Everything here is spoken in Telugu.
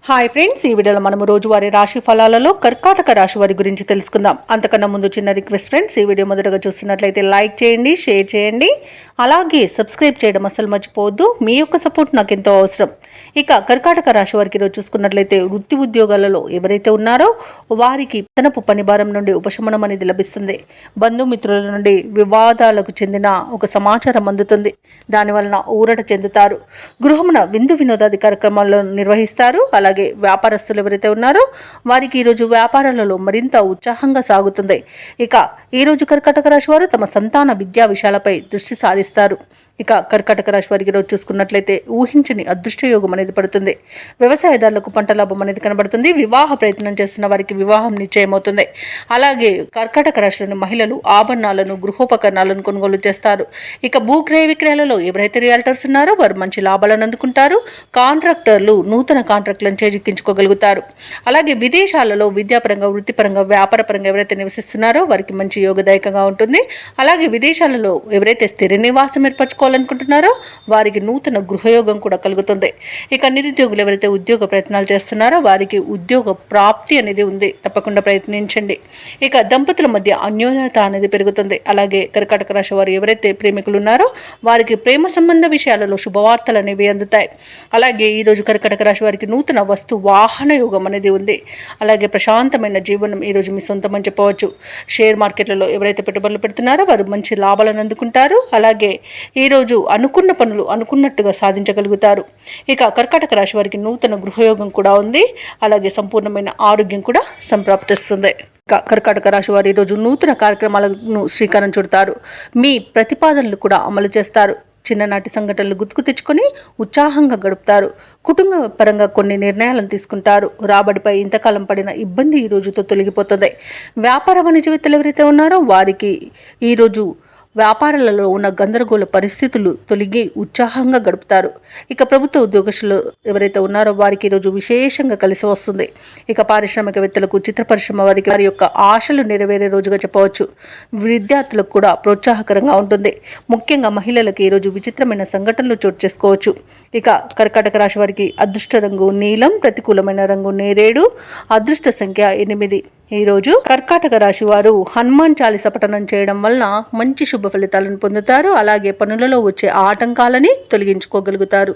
హాయ్ ఫ్రెండ్స్, ఈ వీడియోలో మనము రోజువారీ రాశి ఫలాలలో కర్కాటక రాశి వారి గురించి తెలుసుకుందాం. అంతకన్నా ముందు చిన్న రిక్వెస్ట్ ఫ్రెండ్స్, ఈ వీడియో మొదటగా చూస్తున్నట్లయితే లైక్ చేయండి, షేర్ చేయండి, అలాగే సబ్స్క్రైబ్ చేయడం అసలు మర్చిపోవద్దు. మీ యొక్క సపోర్ట్ నాకు ఎంతో అవసరం. ఇక కర్కాటక రాశి వారికి ఈరోజు చూసుకున్నట్లయితే వృత్తి ఉద్యోగాలలో ఎవరైతే ఉన్నారో వారికి తనపు పని భారం నుండి ఉపశమనం అనేది లభిస్తుంది. బంధుమిత్రుల నుండి వివాదాలకు చెందిన ఒక సమాచారం అందుతుంది. దానివలన ఊరట చెందుతారు. గృహమున విందు వినోదాది కార్యక్రమాలను నిర్వహిస్తారు. అలాగే వ్యాపారస్తులు ఎవరైతే ఉన్నారో వారికి ఈరోజు వ్యాపారాలలో మరింత ఉత్సాహంగా సాగుతుంది. ఇక ఈరోజు కర్కాటక రాశి వారు తమ సంతాన విద్యా విషయాలపై దృష్టి సారిస్తారు. ఇక కర్కాటక రాశి వారికి ఈరోజు చూసుకున్నట్లయితే ఊహించని అదృష్టయోగం అనేది పడుతుంది. వ్యవసాయదారులకు పంట లాభం అనేది కనబడుతుంది. వివాహ ప్రయత్నం చేస్తున్న వారికి వివాహం నిశ్చయమవుతుంది. అలాగే కర్కాటక రాశిలోని మహిళలు ఆభరణాలను, గృహోపకరణాలను కొనుగోలు చేస్తారు. ఇక భూక్రయ విక్రయాలలో ఎవరైతే రియాల్టర్స్ ఉన్నారో వారు మంచి లాభాలను అందుకుంటారు. కాంట్రాక్టర్లు నూతన కాంట్రాక్టులను చేజిక్కించుకోగలుగుతారు. అలాగే విదేశాలలో విద్యాపరంగా, వృత్తిపరంగా, వ్యాపారపరంగా ఎవరైతే నివసిస్తున్నారో వారికి మంచి యోగదాయకంగా ఉంటుంది. అలాగే విదేశాలలో ఎవరైతే స్థిర నివాసం ఏర్పరచుకోవాలనుకుంటున్నారో వారికి నూతన గృహయోగం కూడా కలుగుతుంది. ఇక నిరుద్యోగులు ఎవరైతే ఉద్యోగ ప్రయత్నాలు చేస్తున్నారో వారికి ఉద్యోగ ప్రాప్తి అనేది ఉంది. తప్పకుండా ప్రయత్నించండి. ఇక దంపతుల మధ్య అన్యోన్యత అనేది పెరుగుతుంది. అలాగే కర్కాటక రాశి వారు ఎవరైతే ప్రేమికులు ఉన్నారో వారికి ప్రేమ సంబంధ విషయాలలో శుభవార్తలు అనేవి అందుతాయి. అలాగే ఈరోజు కర్కాటక రాశి వారికి నూతన వస్తు వాహన యోగం అనేది ఉంది. అలాగే ప్రశాంతమైన జీవనం ఈరోజు మీ సొంతమని చెప్పవచ్చు. షేర్ మార్కెట్లలో ఎవరైతే పెట్టుబడులు పెడుతున్నారో వారు మంచి లాభాలను అందుకుంటారు. అలాగే ఈరోజు అనుకున్న పనులు అనుకున్నట్టుగా సాధించగలుగుతారు. ఇక కర్కాటక రాశి వారికి నూతన గృహయోగం కూడా ఉంది. అలాగే సంపూర్ణమైన ఆరోగ్యం కూడా సంప్రాప్తిస్తుంది. కర్కాటక రాశి వారు ఈరోజు నూతన కార్యక్రమాలను శ్రీకారం చుడతారు. మీ ప్రతిపాదనలు కూడా అమలు చేస్తారు. చిన్ననాటి సంఘటనలు గుర్తుకు తెచ్చుకొని ఉత్సాహంగా గడుపుతారు. కుటుంబ పరంగా కొన్ని నిర్ణయాలను తీసుకుంటారు. రాబడిపై ఇంతకాలం పడిన ఇబ్బంది ఈ రోజుతో తొలగిపోతుంది. వ్యాపార వాణిజ్యవేత్తలు ఎవరైతే ఉన్నారో వారికి ఈరోజు వ్యాపారాలలో ఉన్న గందరగోళ పరిస్థితులు తొలగి ఉత్సాహంగా గడుపుతారు. ఇక ప్రభుత్వ ఉద్యోగస్తులు ఎవరైతే ఉన్నారో వారికి ఈరోజు విశేషంగా కలిసి వస్తుంది. ఇక పారిశ్రామికవేత్తలకు, చిత్ర పరిశ్రమ వారికి వారి యొక్క ఆశలు నెరవేరే రోజుగా చెప్పవచ్చు. విద్యార్థులకు కూడా ప్రోత్సాహకరంగా ఉంటుంది. ముఖ్యంగా మహిళలకు ఈరోజు విచిత్రమైన సంఘటనలు చోటు చేసుకోవచ్చు. ఇక కర్కాటక రాశి వారికి అదృష్ట రంగు నీలం, ప్రతికూలమైన రంగు నేరేడు, అదృష్ట సంఖ్య 8. ఈరోజు కర్కాటక రాశి వారు హనుమాన్ చాలీస పఠనం చేయడం వలన మంచి శుభ ఫలితాలను పొందుతారు. అలాగే పనులలో వచ్చే ఆటంకాలని తొలగించుకోగలుగుతారు.